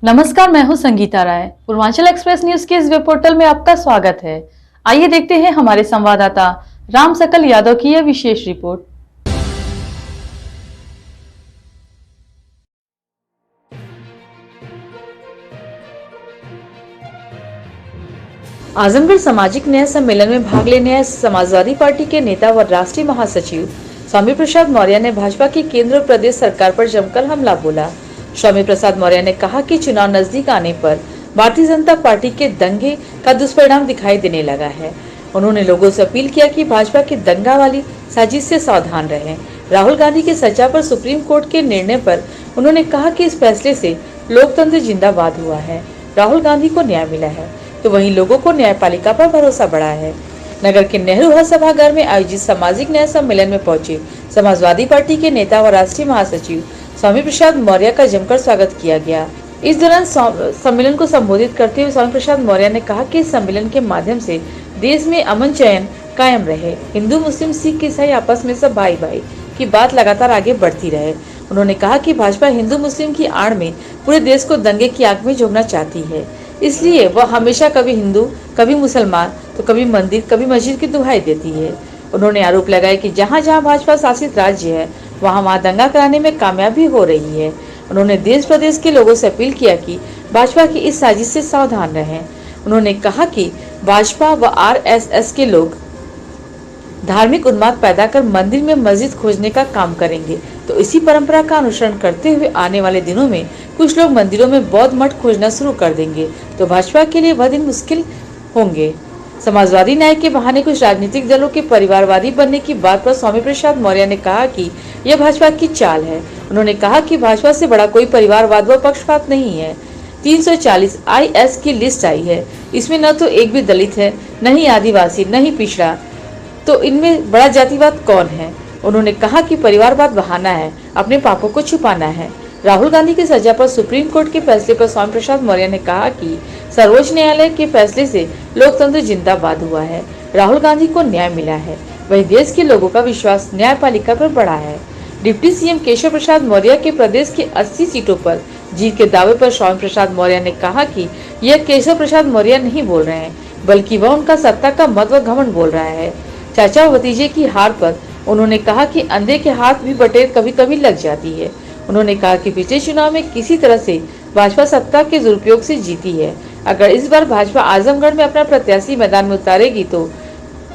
नमस्कार, मैं हूं संगीता राय। पूर्वांचल एक्सप्रेस न्यूज के इस वेब पोर्टल में आपका स्वागत है। आइए देखते हैं हमारे संवाददाता राम सकल यादव की यह विशेष रिपोर्ट। आजमगढ़ सामाजिक न्याय सम्मेलन में भाग लेने आए समाजवादी पार्टी के नेता व राष्ट्रीय महासचिव स्वामी प्रसाद मौर्य ने भाजपा की केंद्र और प्रदेश सरकार पर जमकर हमला बोला। स्वामी प्रसाद मौर्य ने कहा कि चुनाव नजदीक आने पर भारतीय जनता पार्टी के दंगे का दुष्परिणाम दिखाई देने लगा है। उन्होंने लोगों से अपील किया कि भाजपा की दंगा वाली साजिश से सावधान रहें। राहुल गांधी के सजा पर सुप्रीम कोर्ट के निर्णय पर उन्होंने कहा कि इस फैसले से लोकतंत्र जिंदाबाद हुआ है। राहुल गांधी को न्याय मिला है तो वहीं लोगों को न्यायपालिका पर भरोसा बढ़ा है। नगर के नेहरू हॉल सभागार में आयोजित सामाजिक न्याय सम्मेलन में पहुंचे समाजवादी पार्टी के नेता व राष्ट्रीय महासचिव स्वामी प्रसाद मौर्य का जमकर स्वागत किया गया। इस दौरान सम्मेलन को संबोधित करते हुए स्वामी प्रसाद मौर्य ने कहा कि इस सम्मेलन के माध्यम से देश में अमन चैन कायम रहे, हिंदू मुस्लिम सिख ईसाई आपस में सब भाई भाई की बात लगातार आगे बढ़ती रहे। उन्होंने कहा कि भाजपा हिंदू मुस्लिम की आड़ में पूरे देश को दंगे की आग में झोंकना चाहती है, इसलिए वह हमेशा कभी हिंदू, कभी मुसलमान तो कभी मंदिर, कभी मस्जिद की दुहाई देती है। उन्होंने आरोप लगाया कि जहां जहां भाजपा शासित राज्य है वहां दंगा कराने में कामयाबी हो रही है। उन्होंने देश प्रदेश के लोगों से अपील किया कि भाजपा की इस साजिश से सावधान रहें। उन्होंने कहा कि भाजपा व आरएसएस के लोग धार्मिक उन्माद पैदा कर मंदिर में मस्जिद खोजने का काम करेंगे, तो इसी परंपरा का अनुसरण करते हुए आने वाले दिनों में कुछ लोग मंदिरों में बौद्ध मठ खोजना शुरू कर देंगे, तो भाजपा के लिए वह दिन मुश्किल होंगे। समाजवादी न्याय के बहाने कुछ राजनीतिक दलों के परिवारवादी बनने की बात पर स्वामी प्रसाद मौर्य ने कहा कि यह भाजपा की चाल है। उन्होंने कहा कि भाजपा से बड़ा कोई परिवारवाद व पक्षपात नहीं है। 340 IS की लिस्ट आई है, इसमें न तो एक भी दलित है, न ही आदिवासी, न ही पिछड़ा, तो इनमें बड़ा जातिवाद कौन है। उन्होंने कहा कि परिवारवाद बहाना है, अपने पापों को छुपाना है। राहुल गांधी की सजा पर सुप्रीम कोर्ट के फैसले पर स्वामी प्रसाद मौर्य ने कहा कि सर्वोच्च न्यायालय के फैसले से लोकतंत्र जिंदाबाद हुआ है, राहुल गांधी को न्याय मिला है, वही देश के लोगों का विश्वास न्यायपालिका पर बढ़ा है। डिप्टी सीएम केशव प्रसाद मौर्य के प्रदेश की 80 सीटों पर जीत के दावे पर स्वामी प्रसाद मौर्य ने कहा कि यह केशव प्रसाद मौर्य नहीं बोल रहे हैं, बल्कि वह उनका सत्ता का मत व घमंड बोल रहा है। चाचा भतीजे की हार पर उन्होंने कहा कि अंधे के हाथ भी बटेर कभी कभी लग जाती है। उन्होंने कहा कि पिछले चुनाव में किसी तरह से भाजपा सत्ता के दुरुपयोग से जीती है। अगर इस बार भाजपा आजमगढ़ में अपना प्रत्याशी मैदान में उतारेगी तो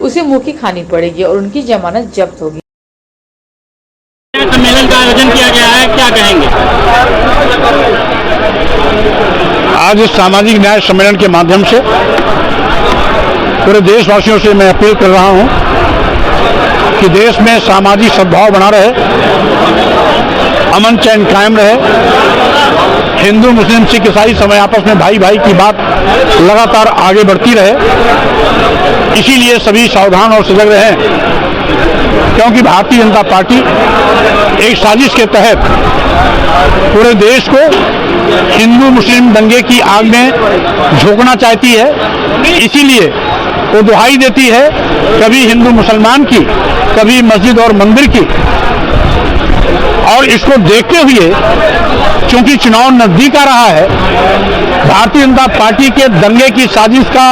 उसे मुंह की खानी पड़ेगी और उनकी जमानत जब्त होगी। सम्मेलन का आयोजन किया गया है, क्या कहेंगे? आज इस सामाजिक न्याय सम्मेलन के माध्यम से पूरे देशवासियों से मैं अपील कर रहा हूं कि देश में सामाजिक सद्भाव बना रहे, अमन चैन कायम रहे, हिंदू मुस्लिम सिख ईसाई समय आपस में भाई भाई की बात लगातार आगे बढ़ती रहे। इसीलिए सभी सावधान और सजग रहें, क्योंकि भारतीय जनता पार्टी एक साजिश के तहत पूरे देश को हिंदू मुस्लिम दंगे की आग में झोंकना चाहती है। इसीलिए वो दुहाई देती है कभी हिंदू मुसलमान की, कभी मस्जिद और मंदिर की। और इसको देखते हुए क्योंकि चुनाव नजदीक आ रहा है, भारतीय जनता पार्टी के दंगे की साजिश का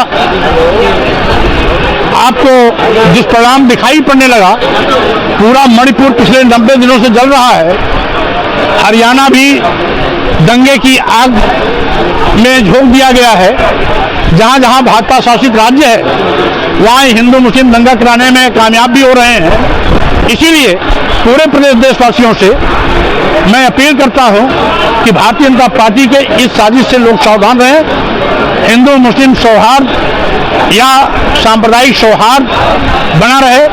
आपको जिस परिणाम दिखाई पड़ने लगा, पूरा मणिपुर पिछले 90 दिनों से जल रहा है, हरियाणा भी दंगे की आग में झोंक दिया गया है। जहां जहां भाजपा शासित राज्य है वहां हिंदू मुस्लिम दंगा कराने में कामयाब भी हो रहे हैं। इसीलिए पूरे प्रदेश देशवासियों से मैं अपील करता हूं कि भारतीय जनता पार्टी के इस साजिश से लोग सावधान रहें। हिंदू मुस्लिम सौहार्द या सांप्रदायिक सौहार्द बना रहे,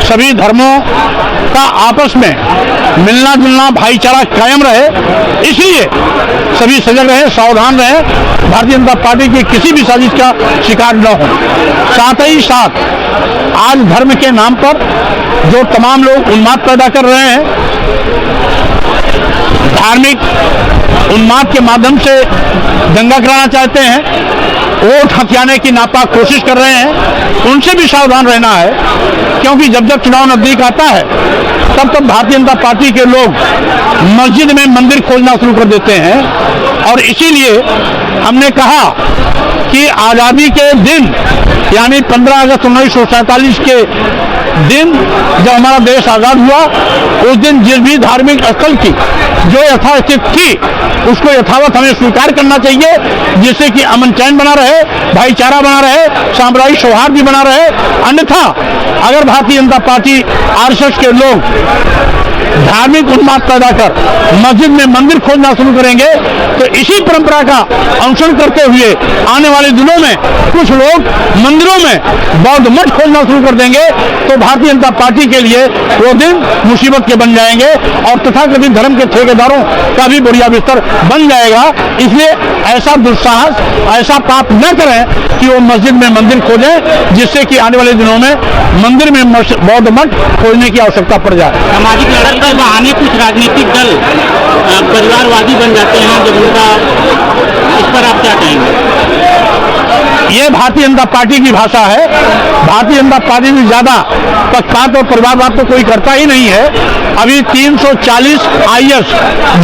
सभी धर्मों का आपस में मिलना जुलना भाईचारा कायम रहे। इसलिए सभी सजग रहें, सावधान रहें, भारतीय जनता पार्टी की किसी भी साजिश का शिकार न हो। साथ ही साथ आज धर्म के नाम पर जो तमाम लोग उन्माद पैदा कर रहे हैं, धार्मिक उन्माद के माध्यम से दंगा कराना चाहते हैं, वोट हथियाने की नापाक कोशिश कर रहे हैं, उनसे भी सावधान रहना है, क्योंकि जब जब चुनाव नजदीक आता है तब तब भारतीय जनता पार्टी के लोग मस्जिद में मंदिर खोजना शुरू कर देते हैं। और इसीलिए हमने कहा कि आज़ादी के दिन यानी 15 अगस्त 1947 के दिन जब हमारा देश आज़ाद हुआ, उस दिन जिस भी धार्मिक स्थल की जो यथास्थिति थी उसको यथावत हमें स्वीकार करना चाहिए, जिससे कि अमन चैन बना रहे, भाईचारा बना रहे, साम्प्रदायिक सौहार्द भी बना रहे। अन्यथा अगर भारतीय जनता पार्टी आरएसएस के लोग धार्मिक उन्माद पैदा कर मस्जिद में मंदिर खोजना शुरू करेंगे तो इसी परंपरा का अनुसरण करते हुए आने वाले दिनों में कुछ लोग मंदिरों में बौद्ध मठ खोजना शुरू कर देंगे, तो भारतीय जनता पार्टी के लिए वो दिन मुसीबत के बन जाएंगे और तथाकथित धर्म के ठेकेदारों का भी बुढ़िया बिस्तर बन जाएगा। इसलिए ऐसा दुस्साहस, ऐसा पाप न करें कि वो मस्जिद में मंदिर खोजें, जिससे कि आने वाले दिनों में मंदिर में बौद्ध मठ खोजने की आवश्यकता पड़ जाए। सामाजिक लड़ाई के बहाने कुछ राजनीतिक दल परिवारवादी बन जाते हैं, जब उनका, इस पर आप क्या कहेंगे? ये भारतीय जनता पार्टी की भाषा है। भारतीय जनता पार्टी से ज्यादा पक्षपात और परिवारवाद तो कोई करता ही नहीं है। अभी 340 आईएएस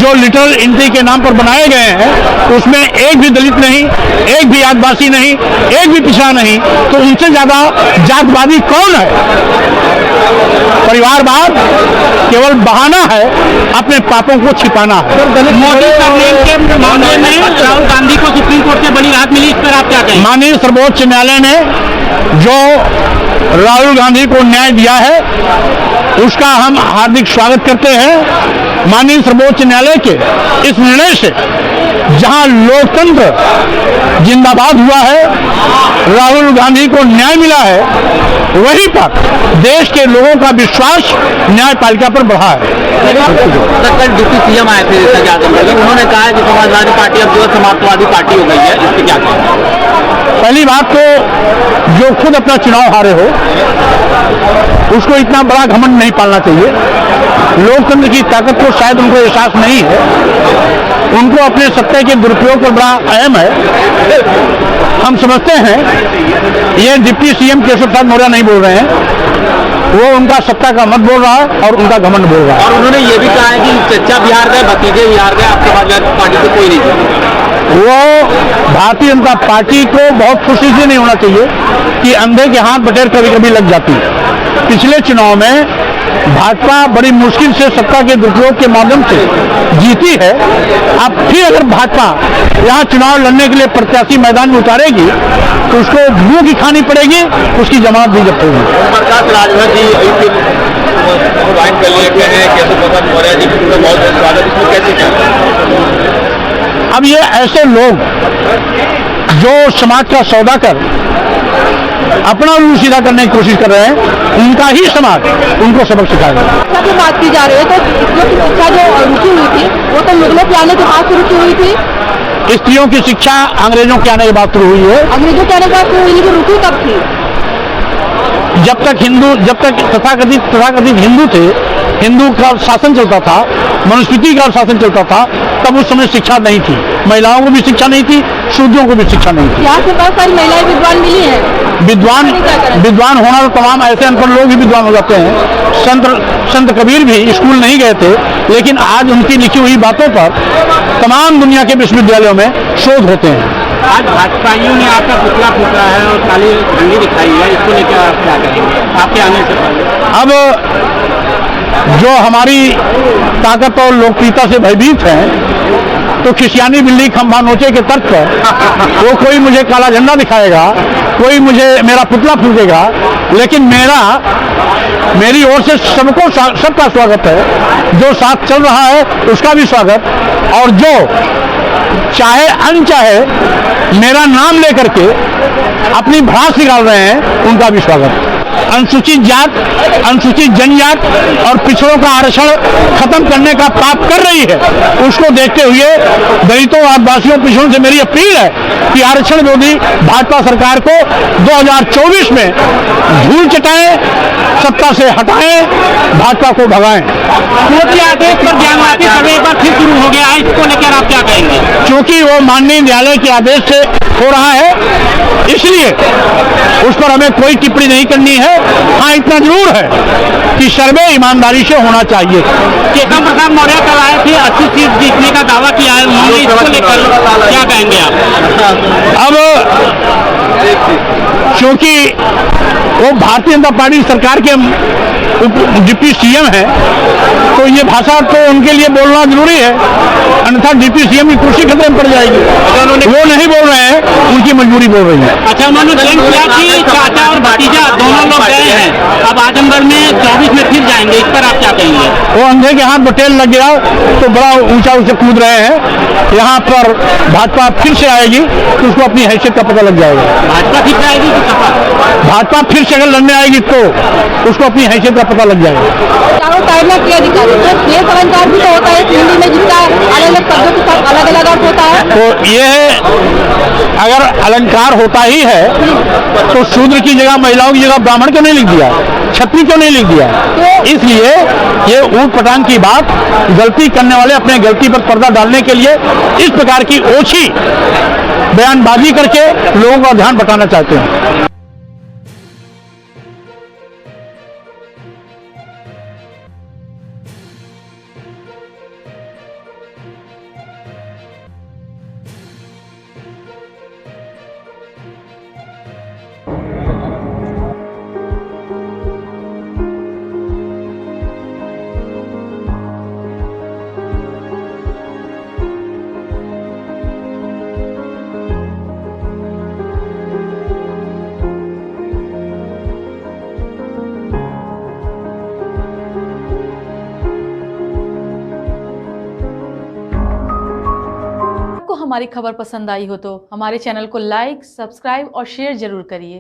जो लिटरल एंट्री के नाम पर बनाए गए हैं, उसमें एक भी दलित नहीं, एक भी आदिवासी नहीं, एक भी पिछड़ा नहीं, तो उनसे ज्यादा जातवादी कौन है? परिवारवाद केवल बहाना है, अपने पापों को छिपाना है। मोदी सरनेम के मामले में राहुल गांधी को सुप्रीम कोर्ट से बड़ी राहत मिली, इस पर आप क्या कहेंगे? माननीय सर्वोच्च न्यायालय ने जो राहुल गांधी को न्याय दिया है उसका हम हार्दिक स्वागत करते हैं। माननीय सर्वोच्च न्यायालय के इस निर्णय से जहां लोकतंत्र जिंदाबाद हुआ है, राहुल गांधी को न्याय मिला है, वहीं पर देश के लोगों का विश्वास न्यायपालिका पर बढ़ा है। कल डिप्टी सीएम आए थे उन्होंने कहा है कि समाजवादी पार्टी अब जो समाजवादी पार्टी हो गई है, इस पर क्या कहेंगे? पहली बात तो जो खुद अपना चुनाव हारे हो उसको इतना बड़ा घमंड नहीं पालना चाहिए। लोकतंत्र की ताकत को शायद उनको एहसास नहीं है, उनको अपने सत्ता के दुरुपयोग पर बड़ा अहम है। हम समझते हैं ये डिप्टी सीएम केशव प्रसाद मौर्य नहीं बोल रहे हैं, वो उनका सत्ता का मत बोल रहा है और उनका घमंड बोल रहा है। और उन्होंने ये भी कहा है कि चचा बिहार गए, भतीजे बिहार गए, आपके समाजवादी पार्टी से कोई नहीं। वो भारतीय जनता पार्टी को बहुत खुशी से नहीं होना चाहिए कि अंधे के हाथ बटेर कभी कभी लग जाती है। पिछले चुनाव में भाजपा बड़ी मुश्किल से सत्ता के दुरुपयोग के माध्यम से जीती है। अब फिर अगर भाजपा यहाँ चुनाव लड़ने के लिए प्रत्याशी मैदान में उतारेगी तो उसको मुंह की खानी पड़ेगी, उसकी जमानत भी जब्त होगी। प्रकाश राजभर जी ज्वाइन कर लिए केशव प्रसाद मौर्य जी, बहुत स्वागत, इसको कैसे क्या? अब ये ऐसे लोग जो समाज का सौदा कर अपना रूल सीधा करने की कोशिश कर रहे हैं, उनका ही समाज उनको सबक सिखाएगा। शिक्षा की बात की जा रही है तो शिक्षा जो रुकी हुई थी वो तो मुगलों के आने के बाद से रुकी हुई थी। स्त्रियों की शिक्षा अंग्रेजों के आने के बाद शुरू हुई है। अंग्रेजों के आने के बाद शुरू हुई, लेकिन रुकी कब थी? जब तक तथाकथित हिंदू थे, हिंदू का शासन चलता था, मनुस्मृति का शासन चलता था, तब उस समय शिक्षा नहीं थी। महिलाओं को भी शिक्षा नहीं थी, शूद्रों को भी शिक्षा नहीं थी। यहाँ से बहुत सारी महिलाएं विद्वान मिली हैं। विद्वान होना तो तमाम ऐसे अनपढ़ लोग भी विद्वान हो जाते हैं। संत कबीर भी स्कूल नहीं गए थे, लेकिन आज उनकी लिखी हुई बातों पर तमाम दुनिया के विश्वविद्यालयों में शोध होते हैं। आज भाजपाइयों ने आपका पुतला फूटा है और काली झंडी दिखाई है, इसको लेकर आप क्या करेंगे आपके आने से पहले? अब जो हमारी ताकत और लोकप्रियता से भयभीत हैं, तो खिसियानी बिल्ली खंभा नोचे के तर्क पर वो कोई मुझे काला झंडा दिखाएगा, कोई मुझे मेरा पुतला फूकेगा, लेकिन मेरी ओर से सबका स्वागत है। जो साथ चल रहा है उसका भी स्वागत, और जो चाहे अनचाहे मेरा नाम लेकर के अपनी भड़ास निकाल रहे हैं उनका भी स्वागत। अनुसूचित जात, अनुसूचित जनजात और पिछड़ों का आरक्षण खत्म करने का पाप कर रही है, उसको देखते हुए दलितों, आदिवासियों, पिछड़ों से मेरी अपील है कि आरक्षण विरोधी भाजपा सरकार को 2024 में धूल चटाएं, सत्ता से हटाएं, भाजपा को भगाएं। कोर्ट के आदेश पर ज्ञानवापी सर्वे एक बार फिर शुरू हो गया है, इसको लेकर आप क्या कहेंगे? क्योंकि वो माननीय न्यायालय के आदेश से हो रहा है, इसलिए उस पर हमें कोई टिप्पणी नहीं करनी है। हाँ, इतना जरूर है कि सर्वे ईमानदारी से होना चाहिए। केशव प्रसाद मौर्य कल आए थे, 80 सीट जीतने का दावा किया है उन्होंने, इसको लेकर क्या कहेंगे आप? अब क्योंकि वो भारतीय जनता पार्टी सरकार के डिप्टी सीएम है, तो ये भाषा तो उनके लिए बोलना जरूरी है, अन्यथा डिप्टी सीएम की कुर्सी खतरे में पड़ जाएगी। वो नहीं बोल रहे हैं, उनकी मजबूरी बोल रही है। अच्छा, उन्होंने क्लेम किया कि चाचा और भतीजा दोनों लोग गए हैं, अब आजमगढ़ में 24 में फिर जाएंगे, इस पर आप क्या कहेंगे? वो अंधे के हाथ बटेल लग गया तो बड़ा ऊंचा ऊंचा कूद रहे हैं। यहाँ पर भाजपा फिर से आएगी तो उसको अपनी हैसियत का पता लग जाएगा। भाजपा फिर से आएगी कि सपा? भाजपा फिर से अगर लड़ने आएगी तो उसको अपनी हैसियत का पता लग जाएगा। चारों टाइमला के अधिकारी तो शेष अलंकार भी तो होता है हिंदी में, जिसका अलग अलग शब्दों के साथ अलग अलग अर्थ होता है। तो ये अगर अलंकार होता ही है तो शूद्र की जगह, महिलाओं की जगह ब्राह्मण क्यों नहीं लिख दिया, क्षत्रिय क्यों नहीं लिख दिया? इसलिए ये ऊट पटांग की बात, गलती करने वाले अपने गलती पर पर्दा डालने के लिए इस प्रकार की ओछी बयानबाजी करके लोगों का ध्यान भटकाना चाहते हैं। हमारी खबर पसंद आई हो तो हमारे चैनल को लाइक, सब्सक्राइब और शेयर जरूर करिए।